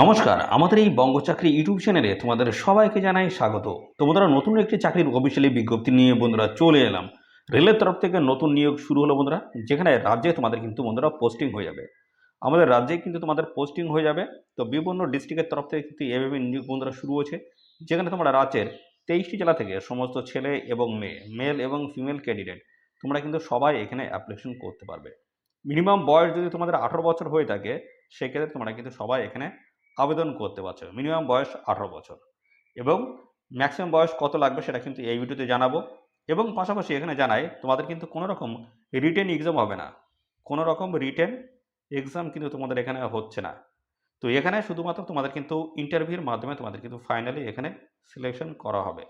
নমস্কার, আমাদের এই বঙ্গ চাকরি ইউটিউব চ্যানেলে তোমাদের সবাইকে জানাই স্বাগত। তো বন্ধুরা, নতুন একটি চাকরির অফিসিয়ালি বিজ্ঞপ্তি নিয়ে বন্ধুরা চলে এলাম। রেলের তরফ থেকে নতুন নিয়োগ শুরু হলো বন্ধুরা, যেখানে রাজ্যে তোমাদের কিন্তু বন্ধুরা পোস্টিং হয়ে যাবে। আমাদের রাজ্যে কিন্তু তোমাদের পোস্টিং হয়ে যাবে। তো বিভিন্ন ডিস্ট্রিক্টের তরফ থেকে কিন্তু এভাবে নিয়োগ বন্ধুরা শুরু হয়েছে, যেখানে তোমরা রাজ্যের 23টি জেলা থেকে সমস্ত ছেলে এবং মেয়ে, মেল এবং ফিমেল ক্যান্ডিডেট তোমরা কিন্তু সবাই এখানে অ্যাপ্লিকেশন করতে পারবে। মিনিমাম বয়স যদি তোমাদের 18 বছর হয়ে থাকে, সেক্ষেত্রে তোমরা কিন্তু সবাই এখানে আবেদন করতে পারছো। মিনিমাম বয়স 18 বছর এবং ম্যাক্সিমাম বয়স কত লাগবে সেটা কিন্তু এই ভিডিওতে জানাবো। এবং পাশাপাশি এখানে জানাই তোমাদের কিন্তু কোনো রকম রিটেন এক্সাম হবে না। কোনো রকম রিটেন এক্সাম কিন্তু তোমাদের এখানে হচ্ছে না। তো এখানে শুধুমাত্র তোমাদের কিন্তু ইন্টারভিউর মাধ্যমে তোমাদের কিন্তু ফাইনালি এখানে সিলেকশন করা হবে।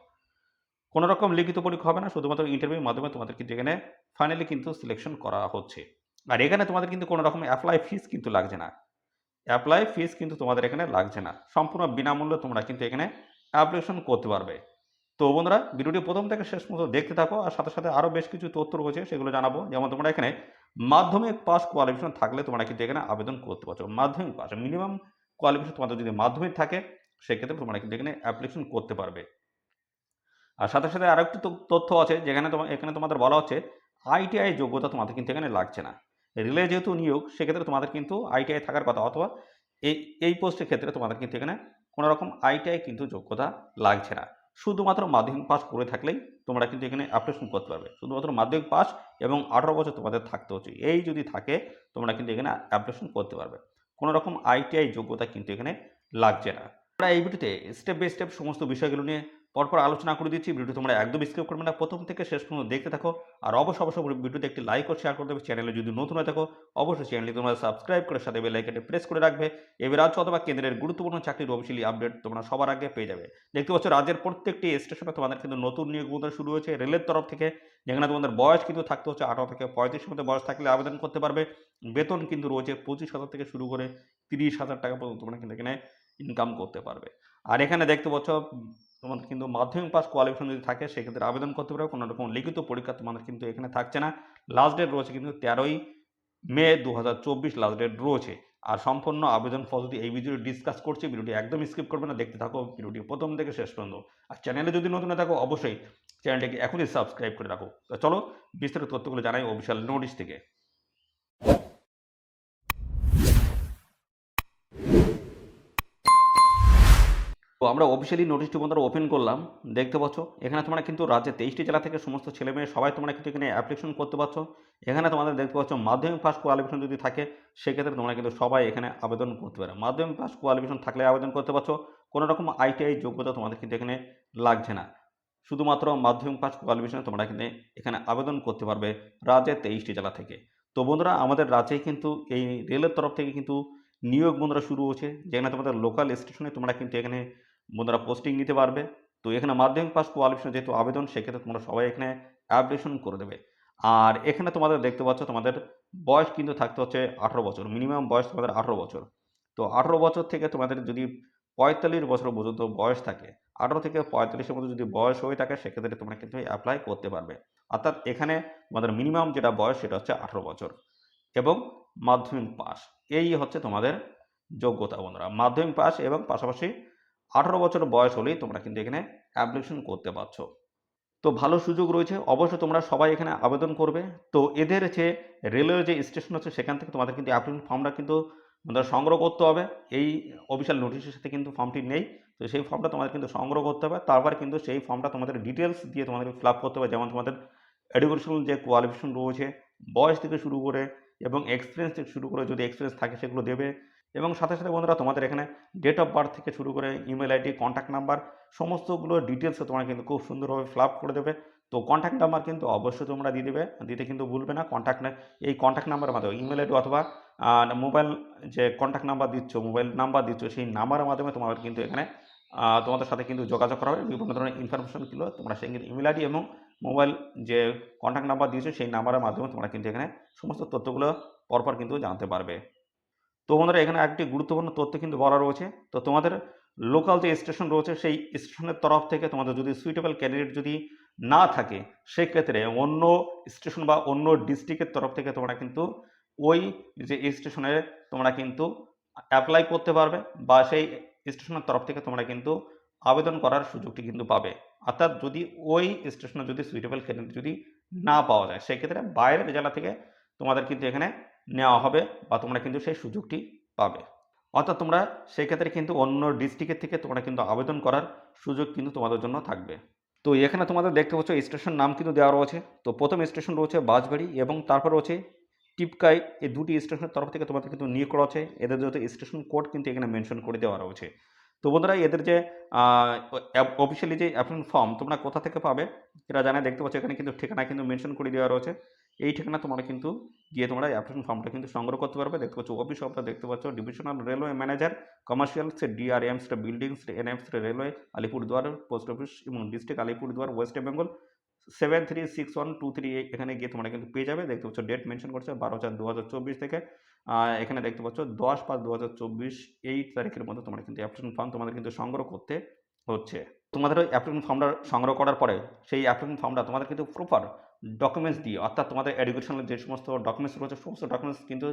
কোনো রকম লিখিত পরীক্ষা হবে না, শুধুমাত্র ইন্টারভিউর মাধ্যমে তোমাদের কিন্তু এখানে ফাইনালি কিন্তু সিলেকশন করা হচ্ছে। আর এখানে তোমাদের কিন্তু কোনো রকম অ্যাপ্লাই ফিস কিন্তু লাগছে না। অ্যাপ্লাই ফিস কিন্তু তোমাদের এখানে লাগছে না। সম্পূর্ণ বিনামূল্যে তোমরা কিন্তু এখানে অ্যাপ্লিকেশন করতে পারবে। তো বন্ধুরা, ভিডিওটি প্রথম থেকে শেষ পর্যন্ত দেখতে থাকো, আর সাথে সাথে আরও বেশ কিছু তথ্য রয়েছে সেগুলো জানাবো। যেমন তোমরা এখানে মাধ্যমিক পাস কোয়ালিফিকেশন থাকলে তোমরা কিন্তু এখানে আবেদন করতে পারছো। মাধ্যমিক পাস মিনিমাম কোয়ালিফিকেশন তোমাদের যদি মাধ্যমিক থাকে, সেক্ষেত্রে তোমরা কিন্তু এখানে অ্যাপ্লিকেশন করতে পারবে। আর সাথে সাথে আরেকটি তথ্য আছে, যেখানে এখানে তোমাদের বলা হচ্ছে আইটিআই যোগ্যতা তোমাদের কিন্তু এখানে লাগছে না। রিলে যেহেতু নিয়োগ, সেক্ষেত্রে তোমাদের কিন্তু আইটিআই থাকার কথা, অথবা এই এই পোস্টের ক্ষেত্রে তোমাদের কিন্তু এখানে কোনো রকম আইটিআই কিন্তু যোগ্যতা লাগছে না। শুধুমাত্র মাধ্যমিক পাস করে থাকলেই তোমরা কিন্তু এখানে অ্যাপ্লিকেশন করতে পারবে। শুধুমাত্র মাধ্যমিক পাস এবং 18 বছর তোমাদের থাকতে হচ্ছে। এই যদি থাকে, তোমরা কিন্তু এখানে অ্যাপ্লিকেশন করতে পারবে। কোনো রকম আইটিআই যোগ্যতা কিন্তু এখানে লাগছে না। আমরা এই ভিডিওতে স্টেপ বাই স্টেপ সমস্ত বিষয়গুলো নিয়ে পরপর আলোচনা করে দিচ্ছি। ভিডিওটি তোমরা একদম স্কিপ করবে না, প্রথম থেকে শেষ পর্যন্ত দেখতে থাকো। আর অবশ্যই ভিডিওতে একটি লাইক ও শেয়ার করে দেবে। চ্যানেলে যদি নতুন হয়ে থাকো, অবশ্যই চ্যানেলটি তোমরা সাবস্ক্রাইব করে সাথে বেল আইকনটি প্রেস করে রাখবে। এবার রাজ্য অথবা কেন্দ্রের গুরুত্বপূর্ণ চাকরির অফিসিয়ালি আপডেট তোমরা সবার আগে পেয়ে যাবে। দেখতে পাচ্ছ, রাজ্যের প্রত্যেকটি স্টেশনে তোমাদের কিন্তু নতুন নিয়োগ শুরু হয়েছে রেলের তরফ থেকে, যেখানে তোমাদের বয়স কিন্তু থাকতে হচ্ছে 18 থেকে 35 মধ্যে বয়স থাকলে আবেদন করতে পারবে। বেতন কিন্তু রয়েছে 25,000 থেকে শুরু করে 30,000 টাকা পর্যন্ত তোমরা কিন্তু এখানে ইনকাম করতে পারবে। আর এখানে দেখতে পাচ্ছ, তোমাদের কিন্তু মাধ্যমিক পাস কোয়ালিফিকেশন যদি থাকে, সেক্ষেত্রে আবেদন করতে পারবে। কোনো রকম লিখিত পরীক্ষা তোমাদের কিন্তু এখানে থাকছে না। লাস্ট ডেট রয়েছে কিন্তু 13ই মে 2024 লাস্ট ডেট রয়েছে। আর সম্পূর্ণ আবেদন পদ্ধতি এই ভিডিও ডিসকাস করছি। ভিডিওটি একদম স্কিপ করবে না, দেখতে থাকো ভিডিওটি প্রথম থেকে শেষ পর্যন্ত। আর চ্যানেলে যদি নতুন হয়ে থাকো, অবশ্যই চ্যানেলটিকে এখনই সাবস্ক্রাইব করে রাখো। তো চলো বিস্তারিত তথ্যগুলো জানাই অফিসিয়াল নোটিশ থেকে। তো আমরা অফিসিয়ালি নোটিশটি বন্ধুরা ওপেন করলাম। দেখতে পাচ্ছ, এখানে তোমরা কিন্তু রাজ্যের 23টি জেলা থেকে সমস্ত ছেলে মেয়ে সবাই তোমরা কিন্তু এখানে অ্যাপ্লিকেশন করতে পারছো। এখানে তোমাদের দেখতে পাচ্ছ মাধ্যমিক পাস কোয়ালিফিকেশন যদি থাকে, সেক্ষেত্রে তোমরা কিন্তু সবাই এখানে আবেদন করতে পারো। মাধ্যমিক পাস কোয়ালিফিকেশন থাকলে আবেদন করতে পারছো। কোনো রকম আইটিআই যোগ্যতা তোমাদের কিন্তু এখানে লাগছে না। শুধুমাত্র মাধ্যমিক পাস কোয়ালিফিকেশনে তোমরা কিন্তু এখানে আবেদন করতে পারবে রাজ্যের 23টি জেলা থেকে। তো বন্ধুরা, আমাদের রাজ্যেই কিন্তু এই রেলের তরফ থেকে কিন্তু নিয়োগ বন্ধুরা শুরু হচ্ছে, যেখানে তোমাদের লোকাল স্টেশনে তোমরা কিন্তু এখানে বন্ধুরা পোস্টিং নিতে পারবে। তো এখানে মাধ্যমিক পাস কোয়ালিফিকেশন যেহেতু আবেদন, সেক্ষেত্রে তোমরা সবাই এখানে অ্যাপ্লিকেশন করে দেবে। আর এখানে তোমাদের দেখতে পাচ্ছ, তোমাদের বয়স কিন্তু থাকতে হচ্ছে 18 বছর। মিনিমাম বয়স তোমাদের 18 বছর। তো 18 বছর থেকে তোমাদের যদি 45 বছর পর্যন্ত বয়স থাকে, 18 থেকে 45-এর মধ্যে যদি বয়স হয়ে থাকে, সেক্ষেত্রে তোমরা কিন্তু অ্যাপ্লাই করতে পারবে। অর্থাৎ এখানে তোমাদের মিনিমাম যেটা বয়স, সেটা হচ্ছে 18 বছর এবং মাধ্যমিক পাস। এই হচ্ছে তোমাদের যোগ্যতা বন্ধুরা, মাধ্যমিক পাস এবং পাশাপাশি 18 বছর বয়স হলেই তোমরা কিন্তু এখানে অ্যাপ্লিকেশন করতে পারছো। তো ভালো সুযোগ রয়েছে, অবশ্যই তোমরা সবাই এখানে আবেদন করবে। তো এদের যে রেলওয়ে যে স্টেশন আছে, সেখান থেকে তোমাদের কিন্তু অ্যাপ্লিকেশন ফর্মটা কিন্তু তোমাদের সংগ্রহ করতে হবে। এই অফিসিয়াল নোটিশের সাথে কিন্তু ফর্মটি নেই। তো সেই ফর্মটা তোমাদের কিন্তু সংগ্রহ করতে হবে। তারপর কিন্তু সেই ফর্মটা তোমাদের ডিটেলস দিয়ে তোমাদের ফিল আপ করতে হবে। যেমন তোমাদের এডুকেশনাল যে কোয়ালিফিকেশন রয়েছে, বয়স থেকে শুরু করে এবং এক্সপিরিয়েন্স থেকে শুরু করে, যদি এক্সপিরিয়েন্স থাকে সেগুলো দেবে। এবং সাথে সাথে বন্ধুরা, তোমাদের এখানে ডেট অফ বার্থ থেকে শুরু করে ইমেল আইডি, কন্ট্যাক্ট নাম্বার, সমস্তগুলো ডিটেলসে তোমরা কিন্তু খুব সুন্দরভাবে ফিল আপ করে দেবে। তো কন্ট্যাক্ট নাম্বার কিন্তু অবশ্যই তোমরা দিয়ে দেবে, দিতে কিন্তু ভুলবে না। এই কন্ট্যাক্ট নাম্বারের মাধ্যমে ইমেল আইডি অথবা মোবাইল যে কন্ট্যাক্ট নাম্বার দিচ্ছ, মোবাইল নাম্বার দিচ্ছ, সেই নাম্বারের মাধ্যমে তোমাদের কিন্তু এখানে তোমাদের সাথে কিন্তু যোগাযোগ করা হবে। বিভিন্ন ধরনের ইনফরমেশনগুলো তোমরা সেই ইমেল আইডি এবং মোবাইল যে কন্ট্যাক্ট নাম্বার দিয়েছো, সেই নাম্বারের মাধ্যমে তোমরা কিন্তু এখানে সমস্ত তথ্যগুলো পরপর কিন্তু জানতে পারবে। তো বন্ধুরা, এখানে একটি গুরুত্বপূর্ণ তথ্য কিন্তু বলা রয়েছে। তো তোমাদের লোকাল যে স্টেশন রয়েছে, সেই স্টেশনের তরফ থেকে তোমাদের যদি সুইটেবল ক্যান্ডিডেট যদি না থাকে, সেক্ষেত্রে অন্য স্টেশন বা অন্য ডিস্ট্রিক্টের তরফ থেকে তোমরা কিন্তু ওই যে স্টেশনে তোমরা কিন্তু অ্যাপ্লাই করতে পারবে বা সেই স্টেশনের তরফ থেকে তোমরা কিন্তু আবেদন করার সুযোগটি কিন্তু পাবে। অর্থাৎ যদি ওই স্টেশনে যদি সুইটেবল ক্যান্ডিডেট যদি না পাওয়া যায়, সেক্ষেত্রে বাইরের জেলা থেকে তোমাদের কিন্তু এখানে নেওয়া হবে বা তোমরা কিন্তু সেই সুযোগটি পাবে। অর্থাৎ তোমরা সেক্ষেত্রে কিন্তু অন্য ডিস্ট্রিক্টের থেকে তোমরা কিন্তু আবেদন করার সুযোগ কিন্তু তোমাদের জন্য থাকবে। তো এখানে তোমাদের দেখতে পাচ্ছ স্টেশন নাম কিন্তু দেওয়া রয়েছে। তো প্রথম স্টেশন রয়েছে বাঁশবাড়ি এবং তারপর রয়েছে টিপকাই। এই দুটি স্টেশনের তরফ থেকে তোমাদের কিন্তু নিয়োগ করা হচ্ছে। এদের যেহেতু স্টেশন কোড কিন্তু এখানে মেনশন করে দেওয়া রয়েছে। তো বন্ধুরা, এদের যে অফিসিয়ালি যে অ্যাপ্লিকেশন ফর্ম তোমরা কোথা থেকে পাবে এরা জানায়, দেখতে পাচ্ছ এখানে কিন্তু ঠিকানা কিন্তু মেনশন করে দেওয়া রয়েছে। এই ঠিকানা তোমরা কিন্তু গিয়ে তোমরা অ্যাপ্লিকেশন ফর্মটা কিন্তু সংগ্রহ করতে পারবে। দেখতে পাচ্ছ অফিস অফ দেখতে পাচ্ছ divisional railway manager commercial DRM's buildings NMS railway Alipurduar post office এবং ডিস্ট্রিক্ট আলিপুরদুয়ার ওয়েস্ট বেঙ্গল 736123 এখানে গিয়ে তোমরা কিন্তু পেয়ে যাবে। দেখতে পাচ্ছ ডেট মেনশন করছে 12/4/2024 থেকে এখানে দেখতে পাচ্ছ 10/5/2024 এই তারিখের মধ্যে তোমরা কিন্তু অ্যাপ্লিকেশন ফর্ম তোমাদের কিন্তু সংগ্রহ করতে হচ্ছে। তোমাদের ওই অ্যাপ্লিকেশন ফর্মটা সংগ্রহ করার পরে সেই অ্যাপ্লিকেশন ফর্মটা তোমাদের কিন্তু প্রপার ডকুমেন্টস দিয়ে, অর্থাৎ তোমাদের এডুকেশনাল যে সমস্ত ডকুমেন্টস রয়েছে সমস্ত ডকুমেন্টস কিন্তু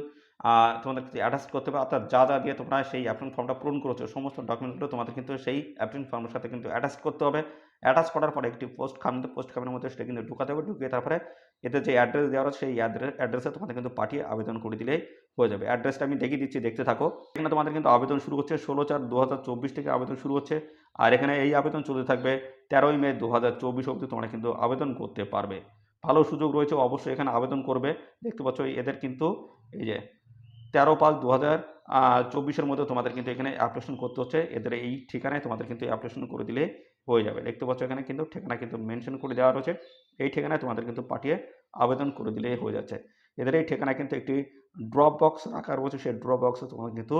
তোমাদের অ্যাটাচ করতে হবে। অর্থাৎ যা যা দিয়ে তোমরা সেই অ্যাপ্লিকেশন ফর্মটা পূরণ করেছো সমস্ত ডকুমেন্টসগুলো তোমাদের কিন্তু সেই অ্যাপ্লিকেশন ফর্মের সাথে কিন্তু অ্যাটাচ করতে হবে। অ্যাটাচ করার পরে একটি পোস্ট খামের মধ্যে সেটা কিন্তু ঢুকাতে হবে। ঢুকিয়ে তারপরে এতে যে অ্যাড্রেস দেওয়া আছে সেই অ্যাড্রেসে তোমাদের কিন্তু পাঠিয়ে আবেদন করে দিলেই হয়ে যাবে। অ্যাড্রেসটা আমি দেখিয়ে দিচ্ছি, দেখতে থাকো। এখানে তোমাদের কিন্তু আবেদন শুরু হচ্ছে 16/4/2024 থেকে আবেদন শুরু হচ্ছে। আর এখানে এই আবেদন চলতে থাকবে 13ই মে 2024 অবধি তোমরা কিন্তু আবেদন করতে পারবে। ভালো সুযোগ রয়েছে, অবশ্যই এখানে আবেদন করবে। দেখতে পাচ্ছ এদের কিন্তু এই যে 13/5/2024 মধ্যে তোমাদের কিন্তু এখানে অ্যাপ্লিকেশন করতে হচ্ছে। এদের এই ঠিকানায় তোমাদের কিন্তু অ্যাপ্লিকেশন করে দিলে হয়ে যাবে। দেখতে পাচ্ছ এখানে কিন্তু ঠিকানা কিন্তু মেনশন করে দেওয়া রয়েছে। এই ঠিকানায় তোমাদের কিন্তু পাঠিয়ে আবেদন করে দিলেই হয়ে যাচ্ছে। এদের এই ঠিকানায় কিন্তু একটি ড্রপ বক্স রাখা রয়েছে, সেই ড্রপ বক্সে তোমাদের কিন্তু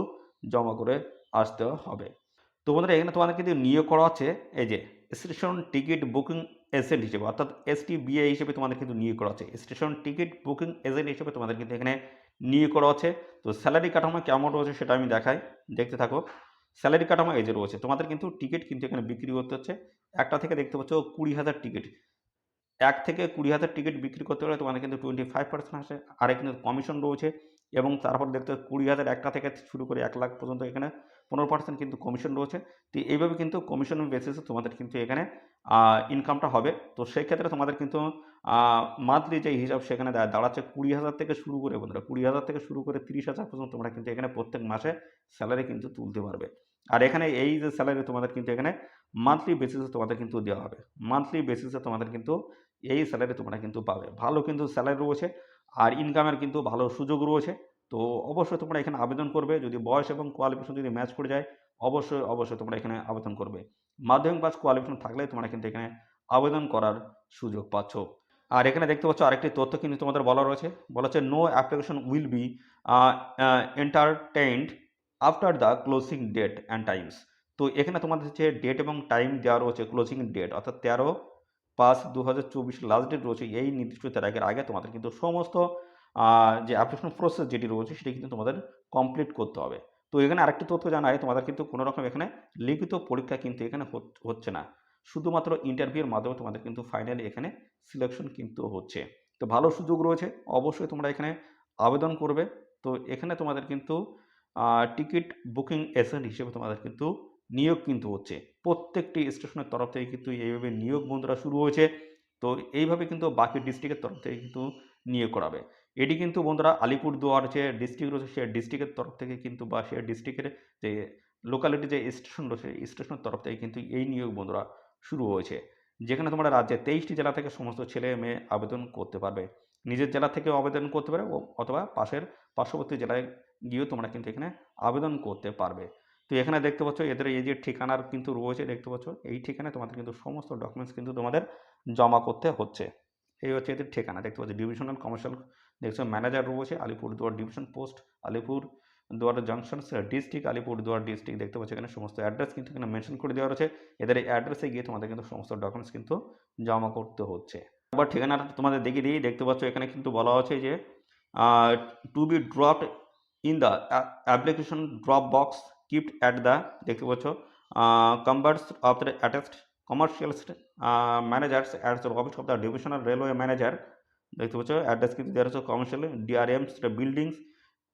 জমা করে আসতে হবে। তো বন্ধুরা, এখানে তোমাদের কিন্তু নিয়োগ করা হচ্ছে এই যে স্টেশন টিকিট বুকিং এজেন্ট হিসেবে, অর্থাৎ এসটিবিএ হিসেবে তোমাদের কিন্তু নিয়োগ করা হচ্ছে। স্টেশন টিকিট বুকিং এজেন্ট হিসেবে তোমাদের কিন্তু এখানে নিয়োগ করা হচ্ছে। তো স্যালারি কাঠামো কেমন রয়েছে সেটা আমি দেখাই, দেখতে থাকো। স্যালারি কাঠামো এই যে রয়েছে, তোমাদের কিন্তু টিকিট কিন্তু এখানে বিক্রি করতে হচ্ছে। একটা থেকে দেখতে পাচ্ছ 20,000 টিকিট, 1 থেকে 20,000 টিকিট বিক্রি করতে হলে তোমাদের কিন্তু 25% আসে। আর এখানে কমিশন রয়েছে এবং তারপর দেখতে 20,000 একটা থেকে শুরু করে 1 লাখ পর্যন্ত এখানে 15% কিন্তু কমিশন রয়েছে। তো এইভাবে কিন্তু কমিশন বেসিসে তোমাদের কিন্তু এখানে ইনকামটা হবে। তো সেক্ষেত্রে তোমাদের কিন্তু মান্থলি যে হিসাব সেখানে দাঁড়াচ্ছে 20,000 থেকে শুরু করে বন্ধুরা 20,000 থেকে শুরু করে 30,000 পর্যন্ত তোমরা কিন্তু এখানে প্রত্যেক মাসে স্যালারি কিন্তু তুলতে পারবে। আর এখানে এই যে স্যালারি তোমাদের কিন্তু এখানে মান্থলি বেসিসে তোমাদের কিন্তু দেওয়া হবে। মান্থলি বেসিসে তোমাদের কিন্তু এই স্যালারি তোমরা কিন্তু পাবে। ভালো কিন্তু স্যালারি রয়েছে আর ইনকামের কিন্তু ভালো সুযোগ রয়েছে। তো অবশ্যই তোমরা এখানে আবেদন করবে। যদি বয়স এবং কোয়ালিফিকেশন যদি ম্যাচ করে যায় অবশ্যই তোমরা এখানে আবেদন করবে। মাধ্যমিক পাস কোয়ালিফিকেশন থাকলে তোমরা কিন্তু এখানে আবেদন করার সুযোগ পাচ্ছ। আর এখানে দেখতে পাচ্ছ আরেকটি তথ্য কিন্তু তোমাদের বলা রয়েছে। বলা হচ্ছে no application will be entertained after the closing date and times. তো এখানে তোমাদের যে ডেট এবং টাইম দেওয়া রয়েছে, ক্লোজিং ডেট অর্থাৎ 13/5/2024 লাস্ট ডেট রয়েছে। এই নির্দিষ্ট তারিখের আগে তোমাদের কিন্তু সমস্ত যে অ্যাপ্লিকেশন প্রসেস যেটি রয়েছে সেটি কিন্তু তোমাদের কমপ্লিট করতে হবে। তো এখানে আরেকটি তথ্য জানাই, তোমাদের কিন্তু কোনো রকম এখানে লিখিত পরীক্ষা কিন্তু এখানে হচ্ছে না। শুধুমাত্র ইন্টারভিউর মাধ্যমে তোমাদের কিন্তু ফাইনালি এখানে সিলেকশন কিন্তু হচ্ছে। তো ভালো সুযোগ রয়েছে, অবশ্যই তোমরা এখানে আবেদন করবে। তো এখানে তোমাদের কিন্তু টিকিট বুকিং এজেন্ট হিসেবে তোমাদের কিন্তু নিয়োগ কিন্তু হচ্ছে। প্রত্যেকটি স্টেশনের তরফ থেকে কিন্তু এইভাবে নিয়োগ বন্ধুরা শুরু হয়েছে। তো এইভাবে কিন্তু বাকি ডিস্ট্রিক্টের তরফ থেকে কিন্তু নিয়োগ করাবে। এটি কিন্তু বন্ধুরা আলিপুরদুয়ার যে ডিস্ট্রিক্ট রয়েছে সেই ডিস্ট্রিক্টের তরফ থেকে কিন্তু বা সেই ডিস্ট্রিক্টের যে লোকালিটি যে স্টেশন রয়েছে এই স্টেশনের তরফ থেকে কিন্তু এই নিয়োগ বন্ধুরা শুরু হয়েছে। যেখানে তোমরা রাজ্যের 23টি জেলা থেকে সমস্ত ছেলে মেয়ে আবেদন করতে পারবে। নিজের জেলা থেকেও আবেদন করতে পারে অথবা পার্শ্ববর্তী জেলায় গিয়েও তোমরা কিন্তু এখানে আবেদন করতে পারবে। তো এখানে দেখতে পাচ্ছ এদের এই যে ঠিকানার কিন্তু রয়েছে, দেখতে পাচ্ছ এই ঠিকানায় তোমাদের কিন্তু সমস্ত ডকুমেন্টস কিন্তু তোমাদের জমা করতে হচ্ছে। এই হচ্ছে এদের ঠিকানা, দেখতে পাচ্ছ ডিভিশনাল কমার্শিয়াল দেখছো ম্যানেজার রয়েছে Alipurduar division post Alipurduar junction district Alipurduar district. দেখতে পাচ্ছ এখানে সমস্ত অ্যাড্রেস কিন্তু এখানে মেনশন করে দেওয়া রয়েছে। এদের এই অ্যাড্রেসে গিয়ে তোমাদের কিন্তু সমস্ত ডকুমেন্টস কিন্তু জমা করতে হচ্ছে। আবার ঠিকানাটা তোমাদের দেখিয়ে দিই, দেখতে পাচ্ছ এখানে কিন্তু বলা হচ্ছে যে to be dropped in the application drop box kept at the, দেখতে পাচ্ছ chambers of the attached commercial managers at the office of the divisional railway manager. দেখতে পাচ্ছ অ্যাড্রেস কিন্তু দেওয়া হচ্ছে commercial DRM's buildings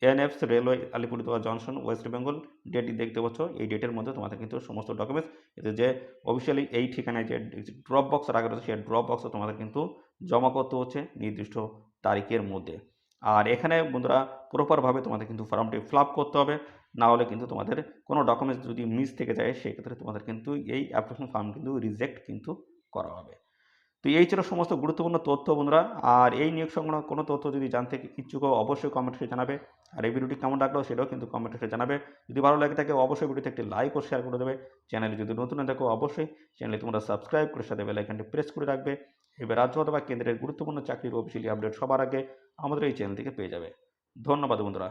NF's railway Alipurduar junction West Bengal ডেটটি দেখতে পাচ্ছ, এই ডেটের মধ্যে তোমাদের কিন্তু সমস্ত ডকুমেন্টস এতে যে অফিসিয়ালি এই ঠিকানায় যে ড্রপ বক্স রাখা রয়েছে সেই ড্রপ বক্সে তোমাদের কিন্তু জমা করতে হচ্ছে নির্দিষ্ট তারিখের মধ্যে। আর এখানে বন্ধুরা প্রপারভাবে তোমাদের কিন্তু ফর্মটি ফিল আপ করতে হবে, না হলে কিন্তু তোমাদের কোনো ডকুমেন্টস যদি মিস থেকে যায় সেক্ষেত্রে তোমাদের কিন্তু এই অ্যাপ্লিকেশন ফর্ম কিন্তু রিজেক্ট কিন্তু করা হবে। তো এই ছিল সমস্ত গুরুত্বপূর্ণ তথ্য বন্ধুরা। আর এই নিয়োগ সংক্রান্ত কোনো তথ্য যদি জানতে ইচ্ছুক হও অবশ্যই কমেন্টে জানাবে। আর এই ভিডিওটি কেমন লাগলো সেটাও কিন্তু কমেন্টে জানাবে। যদি ভালো লাগে থাকে অবশ্যই ভিডিওতে একটি লাইক ও শেয়ার করে দেবে। চ্যানেলে যদি নতুন হয়ে থাকো অবশ্যই চ্যানেলে তোমরা সাবস্ক্রাইব করে সাথে বেল আইকনটি প্রেস করে রাখবে। এবার রাজ্য অথবা কেন্দ্রের গুরুত্বপূর্ণ চাকরির অফিসিয়ালি আপডেট সবার আগে আমাদের এই চ্যানেল থেকে পেয়ে যাবে। ধন্যবাদ বন্ধুরা।